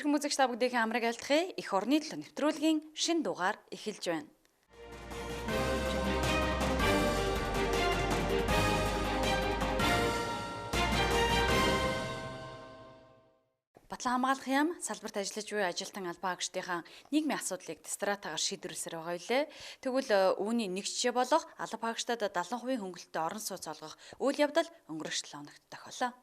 бүхэн үзэгч та бүгдийн амраг айлтгая. Эх орны төлөө нэвтрүүлгийн шинэ дугаар эхэлж байна. Батлан хамгаалах яам салбарт ажиллаж буй ажилтан албан хаагчдынхаа нийгмийн асуудлыг стратегиар шийдвэрлэсээр байгаа билээ. Тэгвэл үүний нэг жишээ болох албан хаагчдад 70% хөнгөлөлтөд орон сууц олгох үйл явдал өнгөрөх 7 хоногт тохиоллоо.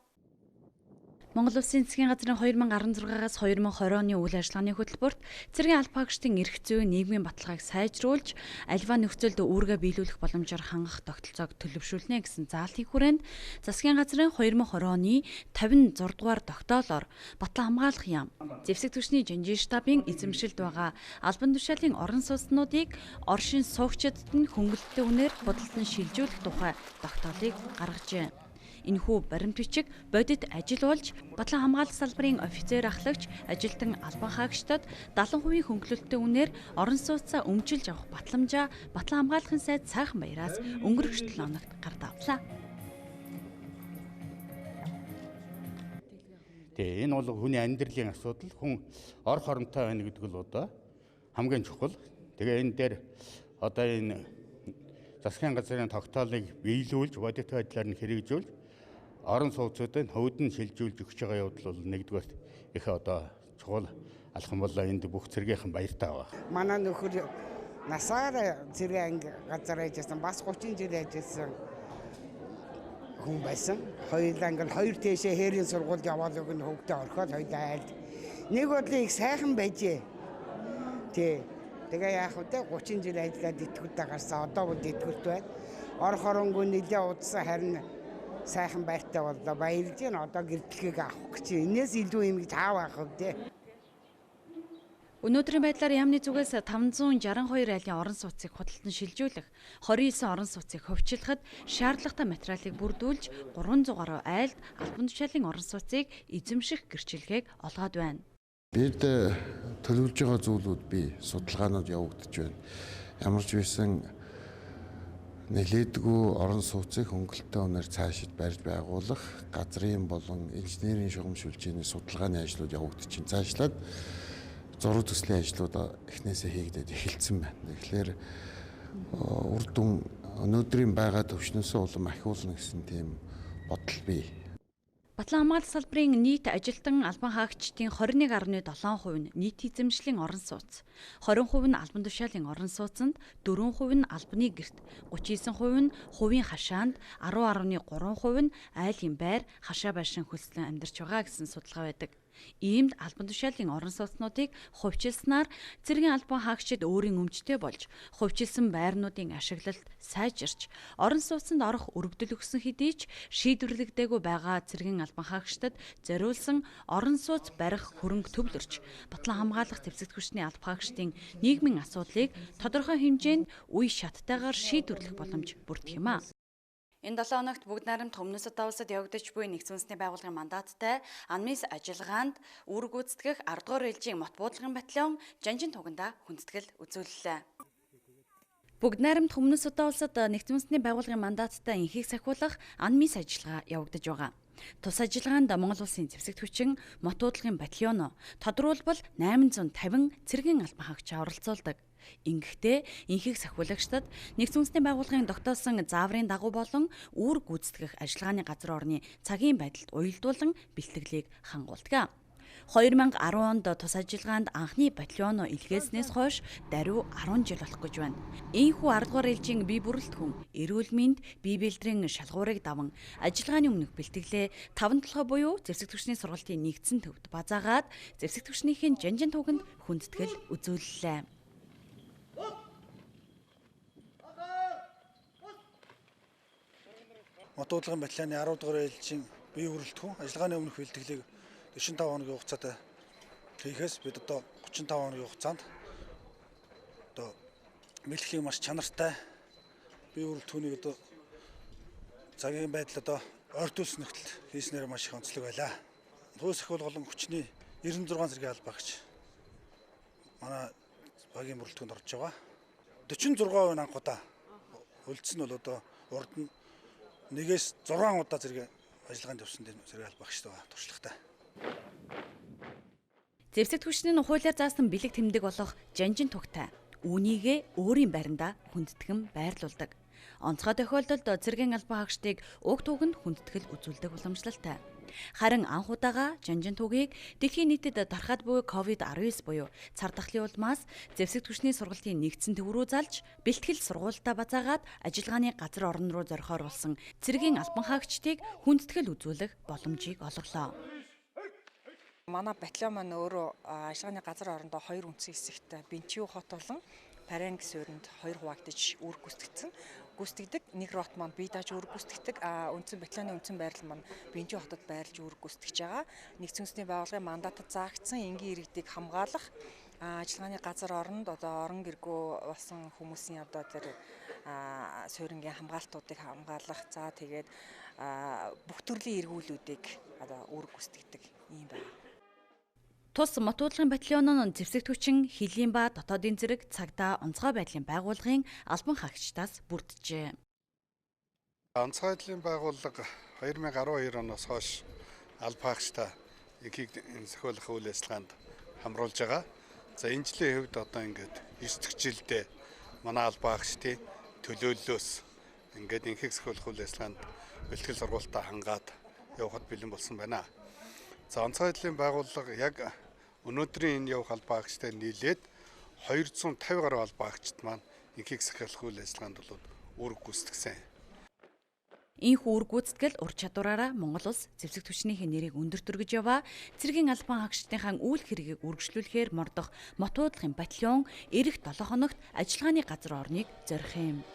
Монгол Улсын засгийн газрын 2016-аас 2020 оны үйл ажиллагааны хөтөлбөрт цэргийн албан хаагчдын эрх зүйн нийгмийн баталгааг сайжруулж, аливаа нөхцөлд үүргээ биелүүлэх боломжоор хангах тогтолцоог төлөвшүүлнэ гэсэн заалтын хүрээнд засгийн газрын 2020 оны 56 дугаар тогтоолоор Батлан хамгаалах яам, зэвсэг түвшний жанжин штабын эзэмшилд байгаа албан тушаалын орон сууцнуудыг оршин суугчдад нь хөнгөлөлттэй үнээр худалдан шилжүүлэх тухай тогтоолыг гаргажээ. Энэхүү баримт бичиг бодит ажил болж Батлан хамгаалах салбарын офицер ахлагч ажилтан албан хаагчдад 70% хөнгөлөлттэй үнээр орон сууцаа өмчилж авах батламжаа Батлан хамгаалахын сайд сайхан баяраас өнгөрөх 7 хоногт гардавлаа. Тэгээ энэ бол хүний амьдралын асуудал, хүн ор хоронтой байна гэдэг л одоо хамгийн чухал. Тэгээ энэ дээр одоо энэ засгийн газрын тогтоолыг биелүүлж, бодит байдлаар нь хэрэгжүүлж орон сууцуудын хөвд нь шилжүүлж өгч байгаа явдал бол нэгдүгээр их одоо чухал алхам болоо энд бүх цэргийнхэн баяртай байгаа. Манай нөхөр насаараа цэргийн анги газар ажилласан, бас 30 жил ажилласан хүн байсан. Хоёулаа ингээл хоёр тийшээ хээрийн сургуульд яваад өгнө хөвгтөө орхоод хоёулаа айлд. Нэг бодлоо их сайхан байжээ. Тэгээ яах вэ? 30 жил ажиллаад итгэвтэй гарсан. Одоо бол итгэвт байна. Ор хоронгүй нэлээ удсан харин сайхан байртай боллоо. Баярлж байна. Одоо гэрдлэгийг авах гэж. Энээс илүү юм гэж аав авах вэ? Өнөөдрийн байдлаар яамны зүгээс 562 айлын орон сууцыг худалдан шилжүүлэх, 29 орон сууцыг хөвчлөхөд шаардлагатай материалыг бүрдүүлж 300 гаруй айлд албан тушаалын орон сууцыг эзэмших гэрчилгээг олгоод байна. Бид төлөвлөж байгаа зүйлүүд би судалгаанууд явагдаж байна. Ямар ч байсан нэлээдгүй орон сууцыг хөнгөлөлттэй үнээр цаашид барьж байгуулах, газрын болон инженерийн шугам шүлжээний судалгааны ажлууд явагдаж байна. Цаашлаад зураг төслийн ажлууд эхнээсээ хийгдээд эхэлсэн байна. Тэгэхээр үр дүн өнөөдрийн байгаа төвшнөөсөө улам ахиулна гэсэн тийм бодол бий. Батлан хамгаалах салбарын нийт ажилтан албан хаагчдын 21.7% нь нийт эзэмшлийн орон сууц, 20% нь албан тушаалын орон сууцанд, 4% нь албаны гэрт, 39% нь хувийн хашаанд, 10.3% нь айлын байр, хашаа байшин хөлслөн амьдарч байгаа гэсэн судалгаа байдаг. Иймд албан тушаалын орон сууцнуудыг хувьчилснаар цэргийн албан хаагчид өөрийн өмчтэй болж хувьчилсан байрнуудын ашиглалт сайжирч орон сууцнд орох өргөдөл өгсөн хэдий ч шийдвэрлэгдээгүй байгаа цэргийн албан хаагчдад зориулсан орон сууц барих хөрөнгө төвлөрч Батлан хамгаалах зэвсэг түвшний албан хаагчдын нийгмийн асуудлыг тодорхой хэмжээнд үе шаттайгаар шийдвэрлэх боломж бүрдэх юм а. Энэ 7 хоногт бүгд найрамд Өмнөс Удаа улсад явагдаж буй нэгдсэн үндэсний байгууллагын мандаттай АНМИС ажиллагаанд үүрэг гүйцэтгэх 10 дугаар ээлжийн мот буудлын батальон Жанжин туганда хүндэтгэл үзүүллээ. Бүгд найрамд Өмнөс Удаа улсад нэгдсэн үндэсний байгууллагын мандаттай инхийг сахиулах АНМИС ажиллагаа явагдаж байгаа. Тус ажиллагаанд Монгол Улсын зэвсэг түвшин мот буудлын батальон тодорхойлбол 850 цэргийн албан хаагчаа оролцуулдаг. Ингэхдээ инхийг сахиулагчдад нэгдсэн үндэсний байгууллагын тогтоосон зааврын дагуу болон үүрэг гүйцэтгэх ажиллагааны газар орны цагийн байдалд уялдуулан бэлтгэлийг хангуулдаг. 2010 онд тус ажиллагаанд анхны батальон илгээснээс хойш даруй 10 жил болох гэж байна. Ийхүү 10 дугаар ээлжийн бие бүрэлдэхүүн, эрүүл мэнд, бие бэлтрийн шалгуурыг даван ажиллагааны өмнөх бэлтгэлээ 5 толгой буюу зэвсэг түвшний сургалтын нэгдсэн төвд базаагаад зэвсэг түвшнийхэн Жанжин туганд хүндэтгэл үзүүллээ. Мот буудлын батальоны 10 дугаар ээлжийн бие бүрэлдэхүүн ажиллагааны өмнөх бэлтгэлийг 45 хоногийн хугацаатай хийхээс бид одоо 35 хоногийн хугацаанд одоо бэлтгэхийн маш чанартай бие бүрэлдэхүүнийг одоо цагийн байдал одоо ойртуулсан нөхцөлд хийснээр маш их онцлог байлаа. Тус их болон хүчний 96 зэргийн албаагч манай багийн бүрэлдэхүүнд орж байгаа. 46% анхудаа үлдсэн бол одоо урд нь 1-6 удаа зэрэг ажиллагаанд явсан зэрэг албаагчтай туршлагатай. Зэвсэг түвшний хуулиар заасан бэлэг тэмдэг болох жанжин тугтай үүнийгээ өөрийн байранда хүндэтгэн байрлуулдаг. Онцгой тохиолдолд цэргийн албан хаагчдыг уг түүхэнд хүндэтгэл үзүүлдэг уламжлалтай. Харин анх удаага жанжин тугийг дэлхийн нийтэд дарахад буй COVID-19 буюу цар тахлын улмаас зэвсэг түвшний сургалтын нэгдсэн төв рүү залж бэлтгэл сургуультаа базаагаад ажиллагааны газар орон руу зорихоор болсон цэргийн албан хаагчдыг хүндэтгэл үзүүлэх боломжийг олголоо. Манай батальон маань өөрөө ажиллагааны газар орондоо 2 үндсэн хэсэгт Бенчиу хот болон Паранг суурьнд 2 хуваагдаж үүрэг гүйцэтгэдэг. Нэг рот маань бие дааж үүрэг гүйцэтгэдэг. Үндсэн батальоны үндсэн байрлал маань Бенчиу хотод байрлаж үүрэг гүйцэтгэж байгаа. Нэгдсэн үндэсний байгууллагын мандатад заагдсан энгийн иргэдийг хамгаалах ажиллагааны газар оронд одоо орон гэргүү болсон хүмүүсийн одоо тэр суурингийн хамгаалтуудыг хамгаалах. За тэгээд бүх төрлийн эргүүлүүдийг одоо үүрэг гүйцэтгэдэг юм байна. Тус мотуудлагын батальон нь зэвсэг түвчин хилийн ба дотоодын зэрэг цагдаа онцгой байдлын байгууллагын албан хаагчдаас бүрджээ. Онцгой байдлын байгууллага 2012 оноос хойш албан хаагчдаа ихийг зохиолох үйл ажиллагаанд хамруулж байгаа. За энэ жилийн хувьд одоо ингээд 9 дахь жилдээ манай албан хаагчдын төлөөллөөс ингээд ихийг зохиолох үйл ажиллагаанд бэлтгэл сургуультаа хангаад явахад бэлэн болсон байна. За онцгой байдлын байгууллага яг өнөөдрийн энэ явах албан хаагчтай нийлээд 250 гаруй албан хаагчд маань ихийг сахиалах үйл ажиллагаанд бол үүрэг гүйцэтгсэн. Ийхүү үүрэг гүйцэтгэл ур чадвараараа Монгол улс зэвсэг түвшнийхээ нэрийг өндөртөр гэж яваа цэргийн албан хаагчдынхаа үйл хэргийг үргэлжлүүлэхээр мордох мотуудлагын батальон эх 7 хоногт ажиллагааны газар орныг зорих юм.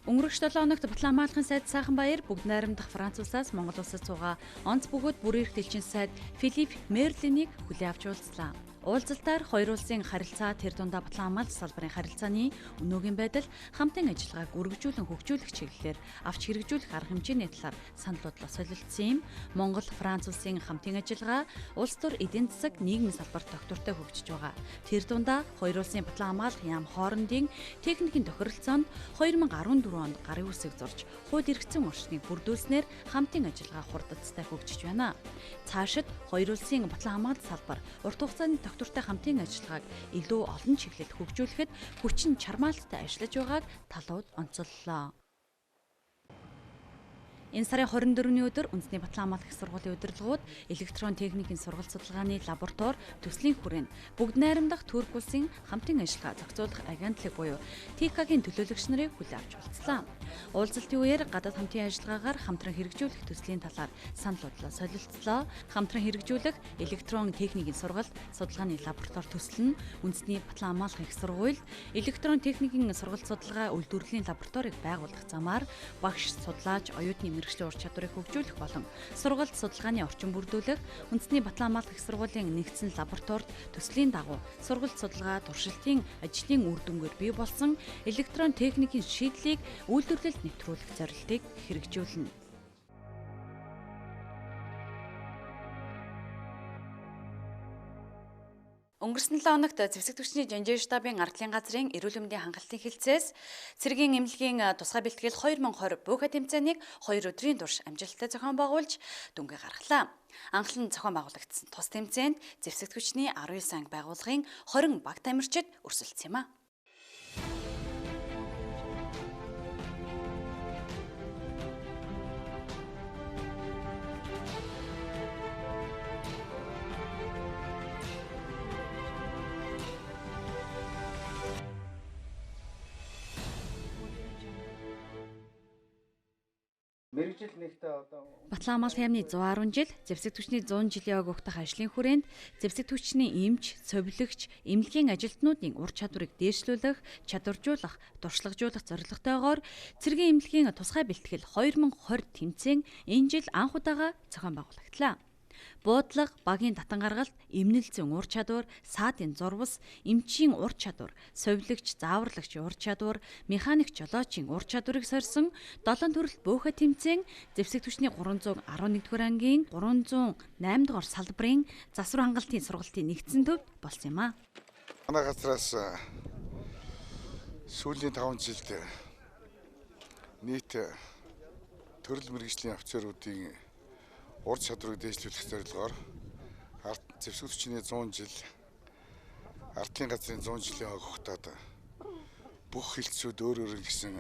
Өнгөрөх 7 хоногт Батлан хамгаалахын сайд Сайханбаяр бүгд найрамдах Франц улсаас Монгол улсад суугаа онц бөгөөд бүрийн эрхтэлчин сайд Филипп Мерлинийг хүлээн авч уулзлаа. Уулзалтаар хоёр улсын харилцаа тэр дундаа Батлан хамгаалалт салбарын харилцааны өнөөгийн байдал, хамтын ажиллагааг үргэлжлүүлэн хөгжүүлэх чиглэлээр авч хэрэгжүүлэх арга хэмжээний талаар санал бодлоо солилцсон юм. Монгол Франц улсын хамтын ажиллагаа улс төр эдийн засаг нийгмийн салбарт доктортой хөгжиж байгаа. Тэр дундаа хоёр улсын Батлан хамгаалах яам хоорондын техникийн тохиролцоонд 2014 онд гарын үсэг зурж хууль эрхцэн орчныг бүрдүүлснээр хамтын ажиллагаа хурдцтай хөгжиж байна. Цаашид хоёр улсын Батлан хамгаалалт салбар урт хугацааны доктортой хамтын ажиллагааг илүү олон чиглэлд хөгжүүлэхэд хүчин чармаалттай ажиллаж байгааг талууд онцоллоо. Энэ сарын 24-ний өдөр үндэсний Батлан хамгаалах их сургуулийн удирдлагууд электрон техникийн сургалт судалгааны лаборатори төслийн хүрээнд бүгд найрамдах Турк улсын хамтын ажиллагаа зохицуулах агентлаг буюу ТИКА-гийн төлөөлөгч нарыг хүлээн авч уулзлаа. Уулзалтын үеэр гадаад хамтын ажиллагаагаар хамтран хэрэгжүүлэх төслийн талаар санал бодлоо солилцлоо. Хамтран хэрэгжүүлэх электрон техникийн сургалт судалгааны лаборатори төсөл нь үндэсний Батлан хамгаалах их сургуульд электрон техникийн сургалт судалгаа үйлдвэрлэлийн лабораторийг байгуулах замаар багш, судлаач, оюутны мэргэжлийн ур чадварыг хөгжүүлэх болон сургалт судалгааны орчин бүрдүүлэх үндэсний Батлан хамгаалах их сургуулийн нэгдсэн лабораторид төслийн дагуу сургалт судалгаа туршилтын ажлын үр дүнгээр бий болсон электрон техникийн шийдлийг үйлдвэрлэлд нэвтрүүлэх зорилтыг хэрэгжүүлнэ. Өнгөрсөн 7 хоногт зэвсэг түвшний жанжин штабын ардлын газрын эрүүл мэндийн хангалтын хэлцээс цэргийн эмнэлгийн тусгай бэлтгэл 2020 буйха тэмцээнийг 2 өдрийн турш амжилттай зохион байгуулж дүнгээ гаргалаа. Анхлан зохион байгуулагдсан тус тэмцээнд зэвсэг түвшний 19 анги байгууллагын 20 баг тамирчид өрсөлдсөн юм а. Батлан хамгаалах яамны 110 жил, зэвсэг түвшний 100 жилийн ог угтах ажлын хүрээнд зэвсэг түвшний эмч, цовилогч, эмнэлгийн ажилтнуудын ур чадварыг дээшлүүлэх, чадваржуулах, туршлагажуулах зорилготойгоор цэргийн эмнэлгийн тусгай бэлтгэл 2020 тэмцээн энэ жил анх удаага зохион байгуулагдлаа. Буудлага, багийн татан гаргалт, эмнэлзэн ур чадвар, саадын зурвас, эмчийн ур чадвар, совилогч, зааварлагч ур чадвар, механик жолоочийн ур чадварыг сорьсон 7 төрөлт буйха тэмцээн зэвсэг түвшний 311-р ангийн 308 дугаар салбарын засвар хангалтын сургалтын нэгдсэн төвд болсон юм а. Манай газраас сүүлийн 5 жилд нийт төрөл мэргэжлийн офицеруудын ур чадварыг дээшлүүлэх зорилгоор зэвсэг хүчний 100 жил ардлын газрын 100 жилийн хог хугацаанд бүх хилцүүд өөр гэсэн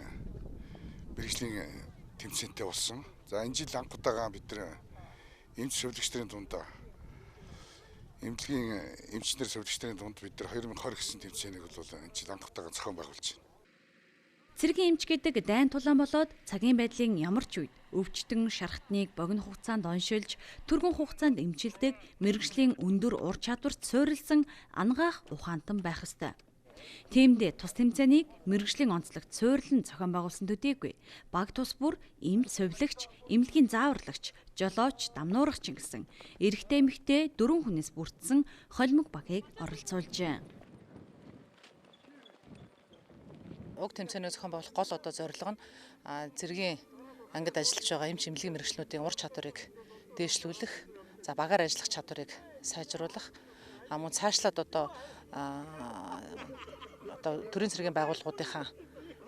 мэргэжлийн тэмцээнтэй болсон. За энэ жил анх удаага бид нэр эмч сувлагч нарын дунд эмнэлгийн эмчнэр сувлагч нарын дунд бид нар 2020 гэсэн тэмцээнийг бол энэ жил анх удаага зохион байгуулж байна. Цэргийн эмч гэдэг дайн тулаан болоод цагийн байдлын ямар ч үед өвчтөн шархтныг богино хугацаанд оншилж, түргэн хугацаанд эмчилдэг мэргэжлийн өндөр ур чадварт суурилсан ангаах ухаантан байх ёстой. Тиймдээ тус тэмцээнийг мэргэжлийн онцлогт суурилан зохион байгуулсан төдийгүй баг тус бүр эмч сувлагч, эмнэлгийн зааварлагч, жолооч, дамнуурагч гэсэн эрэгтэй эмэгтэй 4 хүнээс бүрдсэн холимог багийг оролцуулжээ. Уг тэмцээний зохион байгуулах гол одоо зорилго нь цэргийн ангид ажиллаж байгаа эмч эмнэлгийн мэргэжлүүдийн ур чадварыг дээшлүүлэх, за багаар ажиллах чадварыг сайжруулах, мөн цаашлаад одоо төрийн цэргийн байгууллагуудынхаа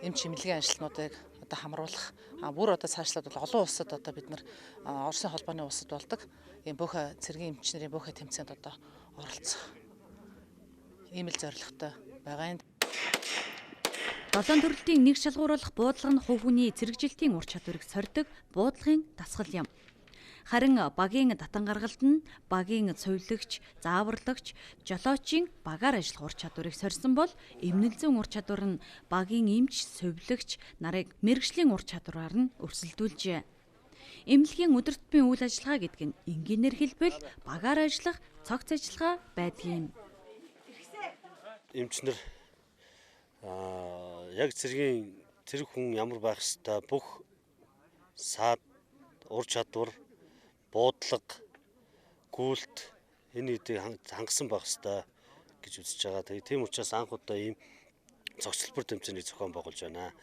эмч эмнэлгийн ажилтнуудыг одоо хамруулах, бүр одоо цаашлаад бол олон улсад одоо бид нар Оросын холбооны улсад болдог ийм бүх цэргийн эмч нарын бүх тэмцээнд одоо оролцох ийм л зорилготой байгаа юм. 7 төрөлтийн нэг шалгууруулах буудлага нь хувь хүний цэрэгжилтийн ур чадварыг сордог буудлагын дасгал юм. Харин багийн татан гаргалт нь багийн цувлагч, зааварлагч, жолоочийн багаар ажиллах ур чадварыг сорьсон бол эмнэлэг зүйн ур чадвар нь багийн эмч, цувлагч нарыг мэргэжлийн ур чадвараар нь өрсөлдүүлжээ. Эмнэлгийн өдөр тутмын үйл ажиллагаа гэдэг нь энгийнээр хэлбэл багаар ажиллах цогц ажиллагаа байдгийн юм. Эмчнэр яг цэрэг хүн ямар байх ёстой бүх саад, ур чадвар, буудлага, гүйлт энэ хэдийг хангасан байх ёстой гэж үзэж байгаа. Тэгээ тийм учраас анх удаа ийм цогцлбор тэмцээний зохион байгуулж байна.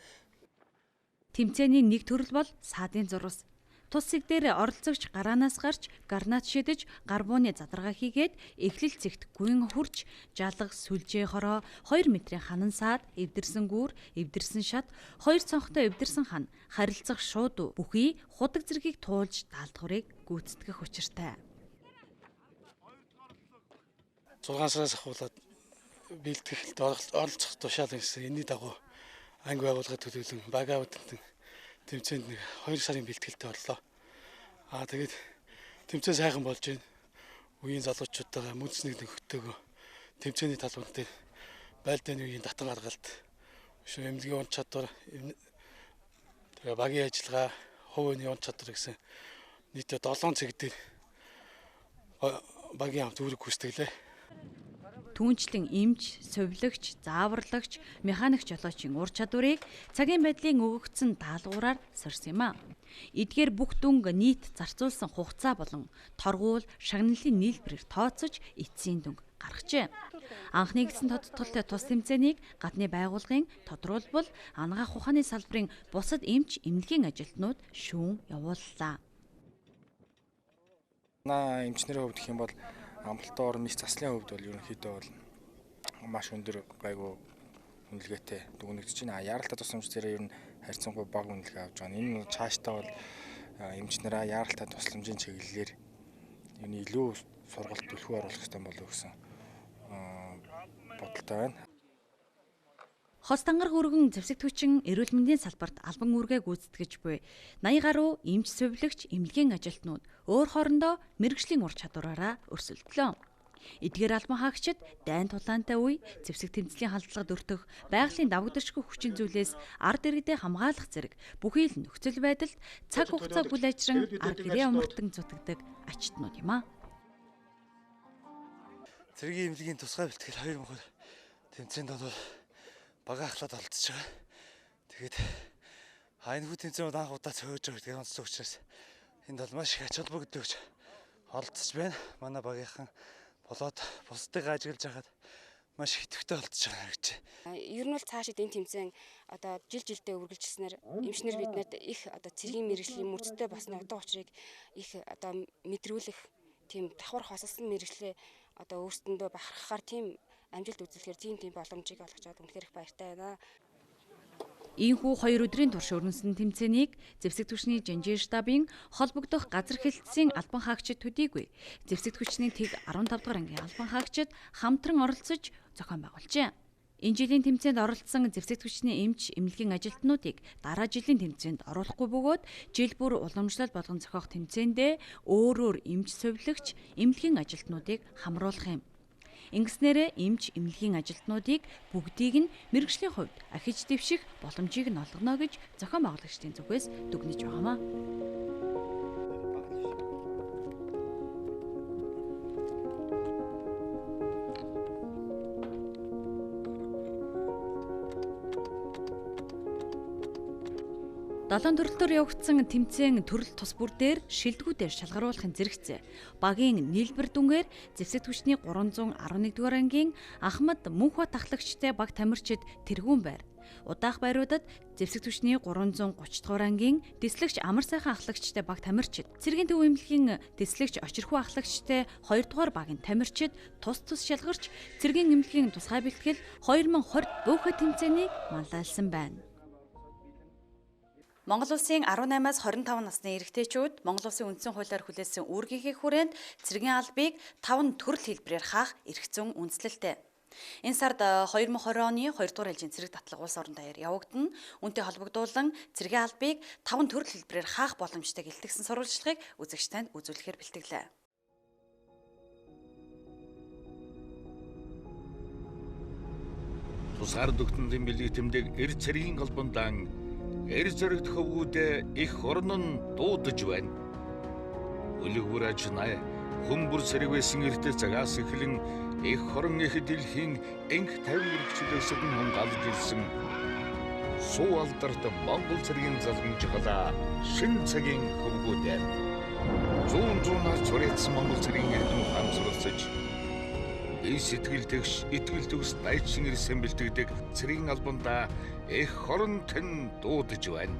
Тэмцээний нэг төрөл бол саадын зурвас. Тус зэг дээр оролцогч гараанаас гарч гарнаад шидэж гарбууны задаргаа хийгээд эхлэл цэгт гүн хурж жалга сүлжээ хороо 2 метрийн ханан саад эвдэрсэн гүүр эвдэрсэн шат 2 цонхтой эвдэрсэн хан харилцах шууд бүхий худаг зэргийг туулж даалдгаврыг гүйцэтгэх учиртай. 6 сараас ахуулаад бэлтгэхэлд оролцох тушаал гэсэн энэний дагуу анги байгууллагын төлөөлөн бага үтэнтэн тэмцээнд 2 сарын бэлтгэлтэй орлоо. Тэгээд тэмцээн сайхан болж байна. Үеийн залуучуудаа мөнцнийг нөхдөөгөө тэмцээний талбарт дээр байлдааны үеийн татан гаргалт, эмнэлгийн ур чадвар, тэгээ багийн ажиллагаа, хувийн ур чадвар гэсэн нийтдээ 7 цэг дээр багийн хамт үүрэг гүйцэтгэлээ. Түүнчлэн эмч, сувлагч, зааварлагч, механик жолоочийн ур чадварыг цагийн байдлын өгөгдсөн даалгавраар сорьсон юм а. Эдгээр бүх дүнг нийт зарцуулсан хугацаа болон торгуул, шагналын нийлбэрээр тооцож эцсийн дүнг гаргажээ. Анхны гэсэн тодтолтой тус тэмцээнийг гадны байгууллагын тодруулбал анагаах ухааны салбарын бусад эмч, эмнэлгийн ажилтнууд шүүн явууллаа. Эмчнэрийн хувьд гэх юм бол амралтын орон нийс заслын хувьд бол ерөнхийдөө бол маш өндөр гайгүй үнэлгээтэй дүгнэгдэж байна. Яаралтай тусламж зэрэг ер нь харьцангуй бага үнэлгээ авч байгаа. Энэ нь цаашдаа бол эмчнэрээ яаралтай тусламжийн чиглэлээр энэ илүү сургалт төлхөө оруулах хэрэгтэй болов гэсэн бодолтой байна. Хос тангар хөргөн зэвсэг түвчин эрүүл мэндийн салбарт албан үүргээ гүйцэтгэж буй 80 гаруй эмч сувлагч эмнэлгийн ажилтнууд өөр хоорондоо мэргэжлийн ур чадвараараа өрсөлдлөө. Эдгээр албан хаагчид дайн тулаантай үе зэвсэг тэмцлийн халдлагад өртөх байгалийн давагдашгүй хүчин зүйлээс ард иргэдээ хамгаалах зэрэг бүхий л нөхцөл байдалд цаг хугацаа бүл ажран ард гэрээ умартан зүтгэдэг ачтнууд юм а. Цэргийн эмнэлгийн тусгай бэлтгэл 2020 тэмцээнд бол бага ахлаад олдсож байгаа. Тэгээд энэхүү тэмцээнүүд анх удаа цоож байгаа гэдэг онцлог учраас энд бол маш их ач холбогдол өгч оролцож байна. Манай багийнхан болоод бусдыг ажиглаж байхад маш идэвхтэй болчихж байгаа гэж. Ер нь бол цаашид энэ тэмцээн одоо жил жилдээ үргэлжилснээр эмчнэр биднэрт их одоо цэргийн мэргэжлийн мөрцтэй басны утга учирыг их одоо мэдрүүлэх тийм давхар хосолсон мэргэжлээ одоо өөрсдөндөө бахархахаар тийм амжилт үзүүлэхээр тийм боломжийг олгож аваад үнэхээр их баяртай байна. Ийхүү 2 өдрийн турш өрнөсөн тэмцээнийг зэвсэг түвшний Жанжин штабын холбогдох газар хэлтсийн албан хаагчид төдийгүй зэвсэг түвшний тэг 15 дугаар ангийн албан хаагчид хамтран оролцож зохион байгуулжээ. Энэ жилийн тэмцээнд оролцсон зэвсэг түвшний эмч эмнэлгийн ажилтнуудыг дараа жилийн тэмцээнд оруулахгүй бөгөөд жил бүр уламжлал болгон зохиох тэмцээндээ өөр эмч сувилагч эмнэлгийн ажилтнуудыг хамруулах юм. Ингэснээрээ эмч эмнэлгийн ажилтнуудыг бүгдийг нь мэргэжлийн хувьд ахиж дэвших боломжийг нь олгоно гэж зохион байгуулагчдын зүгээс дүгнэж байгаамаа. Далайн төрөлтөөр явагдсан тэмцээн төрөл тус бүр дээр шилдэгүүдээр шалгаруулахын зэрэгцээ. Багийн нийлбэр дүнгээр зэвсэг түвшний 311 дугаар ангийн Ахмад Мөнхбат ахлагчтай баг тамирчид тэргүүн байр. Удаах байруудад зэвсэг түвшний 330 дугаар ангийн дэслэгч Амар сайхан ахлагчтай баг тамирчид, Цэргийн төв эмнэлгийн дэслэгч Очирхүү ахлагчтай 2 дугаар багийн тамирчид тус шалгарч Цэргийн эмнэлгийн тусгай бэлтгэл 2020 буухай тэмцээнийг манлайлсан байна. Монгол улсын 18-аас 25 насны эрэгтэйчүүд Монгол улсын үндсэн хуулиар хүлээсэн үүргийнхээ хүрээнд цэргийн албыг 5 төрөл хэлбэрээр хаах эрх зүйн үндслэлтэй. Энэ сард 2020 оны 2 дугаар ээлжийн цэрэг татлага улс орон даяар явагдана. Үүнтэй холбогдуулан цэргийн албыг 5 төрөл хэлбэрээр хаах боломжтой гэлтгсэн сурвалжлагыг үзэгч танд үзүүлэхээр бэлтгэлээ. Тусгаар дүгтэн бэлэг тэмдэг эр цэргийн албандан эр зэрэгт хөвгүүдээ их орон нь дуудаж байна. Өлөгөр ажнаа хүмбэр сэрэг байсан эртээ цагаас эхлэн их орон их дэлхийн энх тавин өргөчлөөсөд нь галж ирсэн. Суу алдарт Монгол цэргийн залгамжгалаа шин цагийн хөвгүүдээ. Зүүнээс цорьцсон Монгол цэргийн эрдэм хамсруулсаж сэтгэл тэгш итгэл төгс дайчин ирсэн бэлтгэдэг цэргийн албандаа их хоронтон дуудаж байна.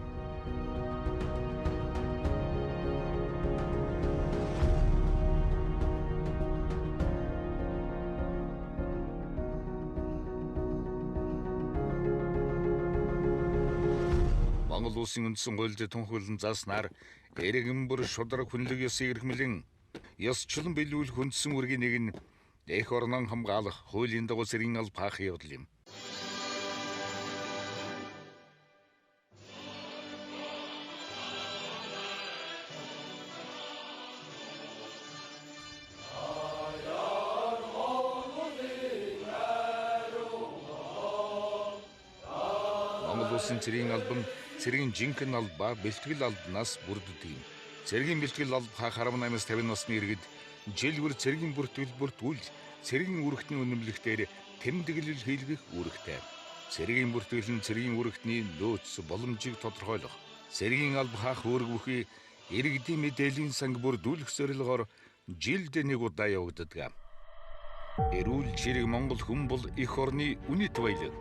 Монгол улсын үндсэн хуульд тунхаглан зааснаар эргэмбэр шударга хүнлэг ёсыг эрхмэлэн ёсчлон биелүүлэх үндсэн үргийн нэг нь эх орнон хамгаалах хуулийн дагуу цэргийн алба хаах явдал юм. Монгол улсын цэргийн албан цэргийн жинхэнэ алба бэлтгэл албанаас бүрддэг юм. Цэргийн бэлтгэл алба хаах 18-аас 50 насны иргэд жилбэр цэргийн бүртгэл бүртгүүл цэргийн үүрэгтний үнэмлэхтэр тэмдэглэл хийлгэх үүрэгтэй. Цэргийн бүртгэл нь цэргийн үүрэгтний нөөц боломжийг тодорхойлох. Цэргийн алба хаах үүрэг бүхий иргэдийн мэдээллийн санг бүрдүүлэх зорилгоор жилд нэг удаа явагддаг. Эрүүл чирэг Монгол хүн бол эх орны үнэт баялаг.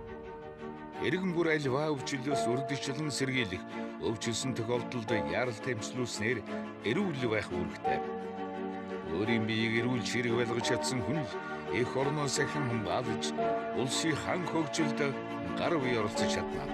Эргэн бүр альва өвчлөөс урдчлан сэргийлэх, өвчлсөн тохиолдолд яаралтай эмчлүүлснээр эрүүл байх үүрэгтэй. Өөрийн биеийг эрүүл чирэг байлгаж чадсан хүн эх орноос ахин хамгаалж улсын хан хөгжилд гар бие оролцож чадна.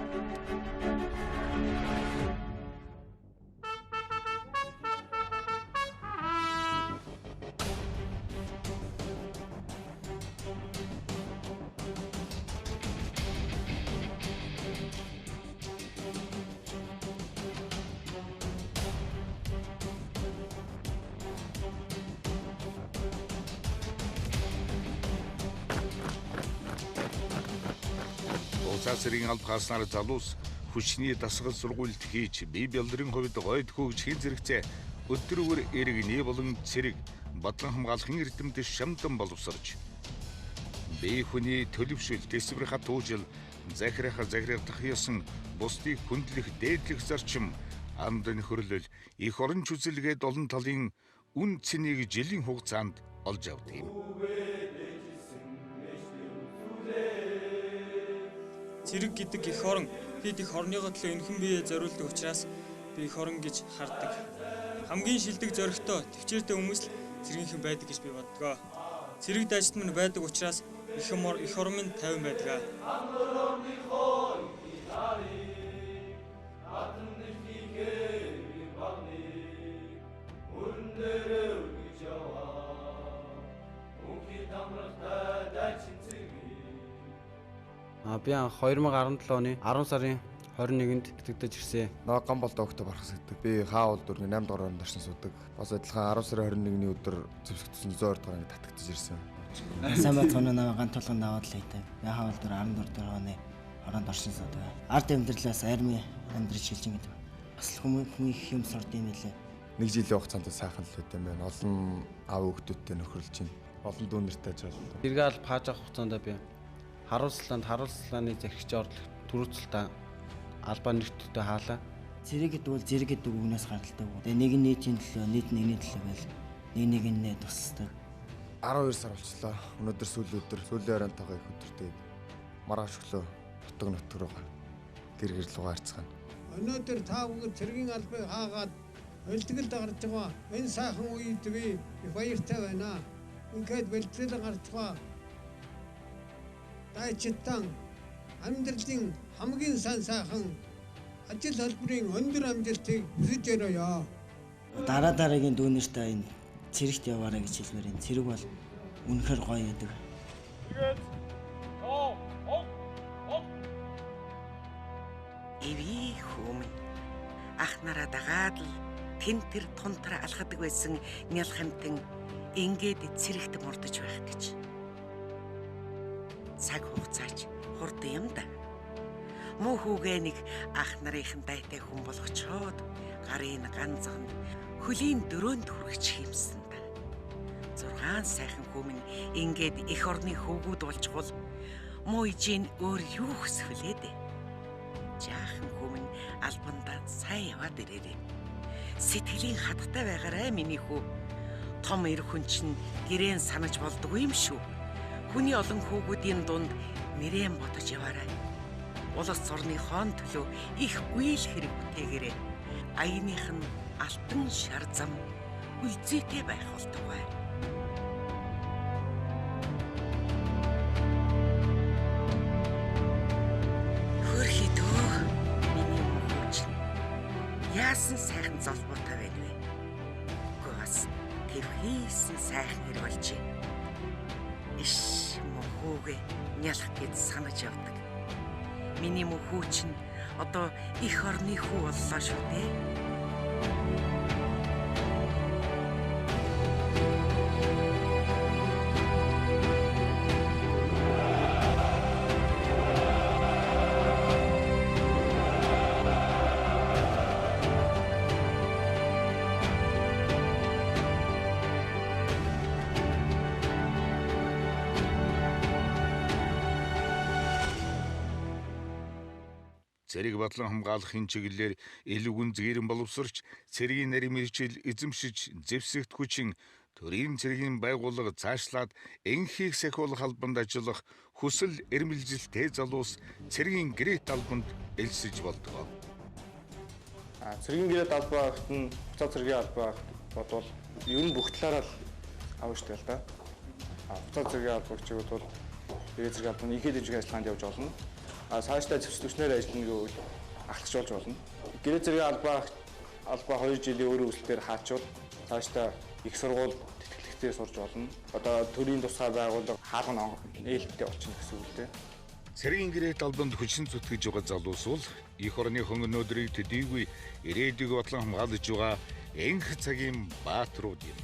Цэргийн алба хааснаар залуус хүчний дасгал сургуульд хийж бие бэлдрийн хувьд гойд хөгжихийн зэрэгцээ өдрөөр эргэний болон цэрэг бодлон хамгаалахын эрдэмтэд шамдан боловсрож бие хүний төлөвшөл дэсвэр хатуужил захирах ёсон бусдыг хүндлэх дээдлэх зарчим амдан хөрлөл их орон чүзэлгээд олон талын үн цэнийг жилийн хугацаанд олж авдаг юм. Цэрэг гэдэг их орон хэд их орныгоо төлөө энхэн биеэ зориулдаг учраас би их орон гэж хардаг. Хамгийн шилдэг зоригтой төвчээртэй хүмүүс л цэргийнхэн байдаг гэж би боддог. Цэрэг дайчид минь байдаг учраас их орон минь 50 байдаг. Би 2017 оны 10 сарын 21-нд итгэдэж ирсэн. Ган болдоо өгтө барах гэдэг. Би хаавал дөрөв 8 дугаар орнд оршин суудаг. Бас адилхан 10 сарын 21-ний өдөр зэвсэгдсэн 102 дугаар анги татагдаж ирсэн. Сайн бацхан намайг ган тулганд аваад л хийдэг. Би хаавал дөрөв 14 дугаар оны орнд оршин суудаг. Ард амьдралаас арми амьдрал шилжин гэдэг. Бас хүмүүс их юм сурд юм лээ. Нэг жилийн хугацаанд сайхан л үт юм байна. Олон аав өвгдүүдтэй нөхөрлж байна. Олон дүүнертэй ажил. Зэрэг алба хааж авах хугацаанд би харуулслааны захирагч орлог төрөөцөлтөд албан нэрттэй хаалаа. Зэрэг гэдэг бол зэрэг гэдэг үгнээс гаралтай. Тэгээ нэг нь нийтийн төлөө, нийт нэгний төлөө байл. Нэг нэгэнд тусдаг. 12 сар болчлоо. Өнөөдөр сүүлийн оройнтойгоо их өдөртэй маргааш өглөө нутг руугаа гэр руугаа харцгаана. Өнөөдөр та бүгд цэргийн албыг хаагаад бэлтгэлд гарч байгаа. Энэ сайхан үед би их баяртай байна. Ингээд бэлтгэлд гарч байгаа. Дайчтан амьдралын хамгийн сайхан ажил холбоорын өндөр амжилтыг хүсэж байна. Дараагийн дүүнертэй энэ цэрэгт яваарай гэж хэлмээр энэ цэрэг бол үнэхээр гоё гэдэг. Эви хүмүн ах нараа дагаад л тэр тунтар алхадаг байсан нялхамтан ингээд цэрэгт мордож байх гэж. Цаг хугацаач хурд юм да. Муу хүүгээ нэг ах нарын дайтай хүн болгочоод гарын ганцхан хөлийн дөрөөнд хүргэж хэмсэн да. 6 сайхан хүмүн ингээд эх орны хөвгүүд болчихвол муу ижийн өөр юу хүсвэлээ дээ. Жаахан хүмүн албандаа сайн яваад ирээрээ. Сэтгэлийн хатгатай байгаарай миний хүү. Том эр хүн чинь гэрээн санаж болдгүй юм шүү. Хүний олон хүүгүүдийн дунд нэрэн бодож яваарай. Улс орныхон төлөө их үйл хэрэг бүтээгээрэй. Аяных нь алтан шар зам үлзийтэй байх болтугай. Хөрхий дөө миний мууч. Яасан сайхан золбоотой байна вэ? Үгүй бас тэвхийсэн сайхан хэрэг болчих. Иш мөхөөгээ нялх гэж санаж явдаг. Миний мөхөө чинь одоо их орны хүү боллоо шүү дээ. Цэрэг бодлон хамгаалахын чиглэлээр элүүгүн згээрэн боловсрч цэргийн нарийн мэргэжил эзэмшиж зэвсэгт хүчин төрийн цэргийн байгууллага цаашлаад энхийг сахиулах албанд ажиллах хүсэл эрмэлзэлтэй залуус цэргийн гэрээт албанд элсэж болдог. Цэргийн гэрээт албаа гэхэд нь буцаа цэргийн албаа бодвол ер нь бүх талаараа л авна шүү дээ л да. Буцаа цэргийн албаа гэвэл бол гэрээ цэргийн албаны ихэд хэмжээний ажиллагаанд явж болно. Цаашдаа зэвсэгчнээр ажиллана гэвэл ахлагч болж болно. Гэрээ цэргийн албаа 2 жилийн өөрийн өсөлтөөр хаачвал цаашдаа их сургууль тэтгэлэгтээ сурж болно. Одоо төрийн тусгай байгууллага хаалган нээлттэй болчихно гэсэн үг дээ. Цэргийн гэрээт албанд хүчин зүтгэж байгаа залуус бол их орны хөнгөнөөдрийг төдийгүй ирээдүйг бодлон хамгаалж байгаа энх цагийн баатрууд юм.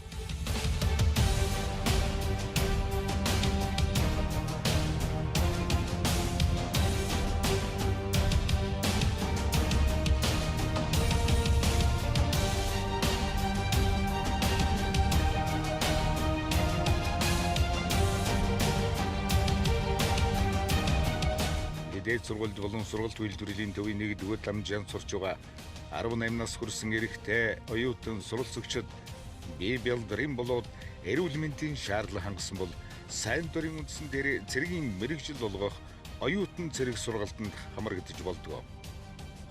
Дээд сургуульд болон сургалт үйлдвэрлэлийн төвийн 1-р ламжаанд сурч байгаа 18 нас хүрсэн эрэгтэй оюутан суралцагчид бие бэлдрийн болоод эрүүл мэндийн шаардлага хангасан бол сайн дурын үндсэн дээр цэргийн мэргэжил болгох оюутан цэрэг сургалтанд хамрагдаж болдог.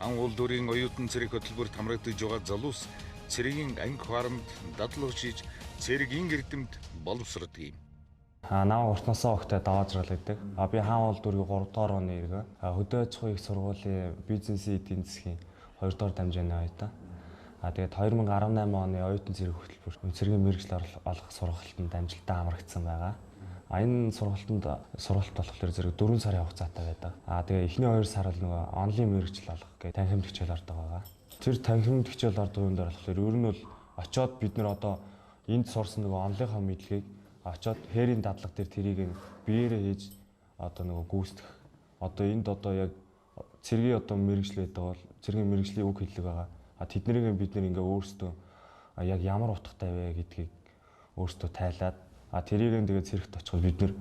Ан улдурын оюутан цэрэг хөтөлбөрт хамрагдаж байгаа залуус цэргийн анги хооронд дадлага шиж цэргийн эрдэмт боловсрдог юм. Наа уртнасаа өгтөд даваад зарлагддаг. Би хаан бол дүүргийн 3 дугаар оны иргэ. Хөдөө аж ахуйн их сургуулийн бизнесийн эдийн засгийн 2 дугаар дамжааны оюутан. Тэгээд 2018 оны оюутан цэрэг хөтөлбөр цэргийн мэргэжил олох сургалтанд амжилттай хамрагдсан байгаа. Энэ сургалтанд сургалт болохоор зэрэг 4 сарын хугацаатай байдаг. Тэгээ эхний 2 сар л нөгөө онлайн мэргэжил олох гэх танхимд хичээл ордог байгаа. Тэр танхимд хичээл ордог юм дээр болохоор ер нь бол очоод бид нэр одоо энд сурсан нөгөө онлынхаа мэдлэгийг очоод хээрийн дадлага дээр тэрийг биеэрээ хийж одоо нөгөө гүйцэтгэх. Одоо энд одоо яг цэргийн одоо мэргэжил байдаг бол цэргийн мэргэжлийн үг хэллэг байгаа. Тэднийг бид нэр ингээ өөрсдөө яг ямар утгатай вэ гэдгийг өөрсдөө тайлаад тэрийг тэгээд цэрэгт очиход бид нэр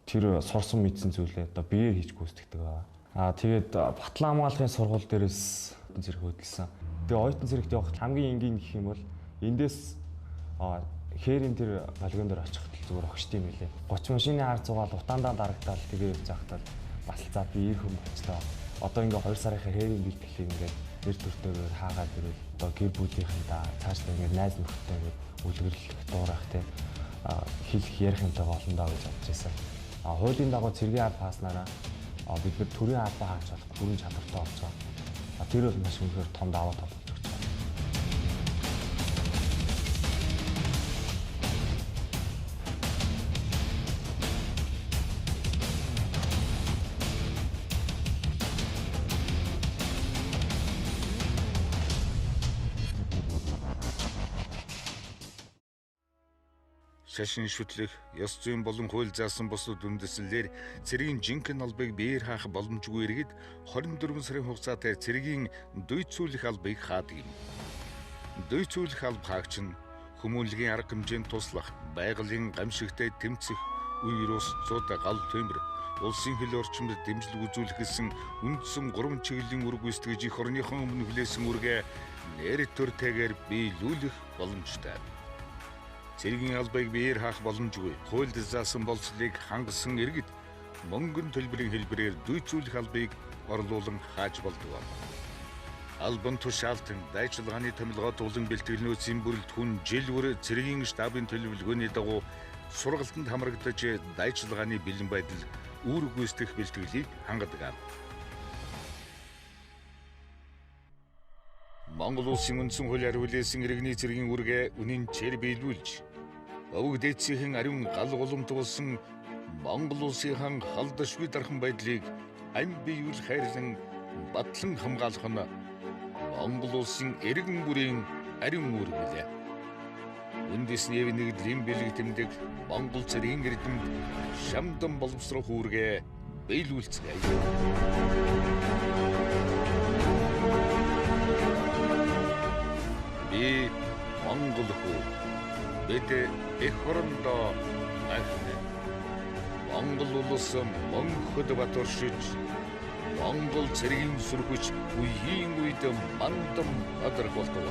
тэр сурсан мэдсэн зүйлээ одоо биеэр хийж гүйцэтгэдэг байгаа. Тэгээд батлан хамгаалахын сургууль дээрээс зэрэг хөдөлсөн. Тэгээ оюутан цэрэгт явах хамгийн энгийн гэх юм бол эндээс хээрийн тэр полигон дээр очих зүгээр огшд юм билээ. 30 машины ард зугаал утаандаа дарагтаал тэгээ явж захтал бас за би их юм болцлоо. Одоо ингээ 2 сарынхаа хээрийн бэлтгэлийг ингээ нэр төртөөр хаагаад ирвэл одоо гэр бүлийнхэнтэй цаашдаа ингээ найз нөхдөд ингээ үлгэрлэх дуурайх те хэлэх ярих юмтай болно даа гэж бодож байсан. Хуулийн дагуу цэргийн ард пааснараа бид нар төрийн ард хааж болох бүрэн чадвартай болж байгаа. Тэр бол маш үнэхээр том даваа тал болж байгаа. Шашин шүтлэх, ёс зүйн болон хууль заасан бусад үндэслэлээр цэргийн жинхэнэ албыг биеэр хаах боломжгүй иргэд 24 сарын хугацаатай цэргийн дөйцүүлэх албыг хаадаг юм. Дөйцүүлэх алба хаагч нь хүмүүнлэгийн арга хэмжээнд туслах, байгалийн гамшигтай тэмцэх, үер ус цууд гал төмөр, улсын хил орчимд дэмжлэг үзүүлэх гэсэн үндсэн 3 чиглэлийн үр гүйцэтгэж их орныхон өмнө хүлээсэн үргээ нэр төртэйгээр биелүүлэх боломжтой. Цэргийн албыг биеэр хаах боломжгүй. Хуульд заасан болцлыг хангасан иргэд мөнгөн төлбөрийн хэлбэрээр дөйцүүлэх албыг орлуулан хааж болдог. Албан тушаалтан дайчилгааны томилгоо тулан бэлтгэлнөөцийн бүрэлд хүн жилвэр цэргийн штабын төлөвлөгөөний дагуу сургалтанд хамрагдаж дайчилгааны бэлэн байдал үүрэг гүйцэтгэх бэлтгэлийг хангадаг. Монгол улсын үндсэн хуулиар хүлээсэн иргэний цэргийн үргээ үнэнчээр биелүүлж, өвөг дээдсийн ариун гал гулам туулсан Монгол улсынхан халдашгүй дархан байдлыг амь биеүл хайрлан батлан хамгаалах нь Монгол улсын иргэн бүрийн ариун үүрэг билээ. Үндэсний нэгдлийн бэлэг тэмдэг Монгол цэргийн эрдэмд шамдан боловсрох үүргээ биелүүлцгээе. Би Монгол хүү бид эх орондоо ахна. Монгол улс мөнхөд батуршиж Монгол цэргийн сүргүч үеийн үед мандам тодорхойлдог.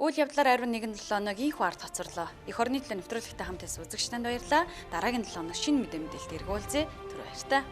Үйл явдлаар 21-7 инхүү ард хоцорлоо. Эх орны төлөө нэвтрүүлэгтэй хамт байсан үзэгчдэнд баярлалаа. Дараагийн 7 өнөө шинэ мэдээлэлд эргүүлзье. Түр баяртай.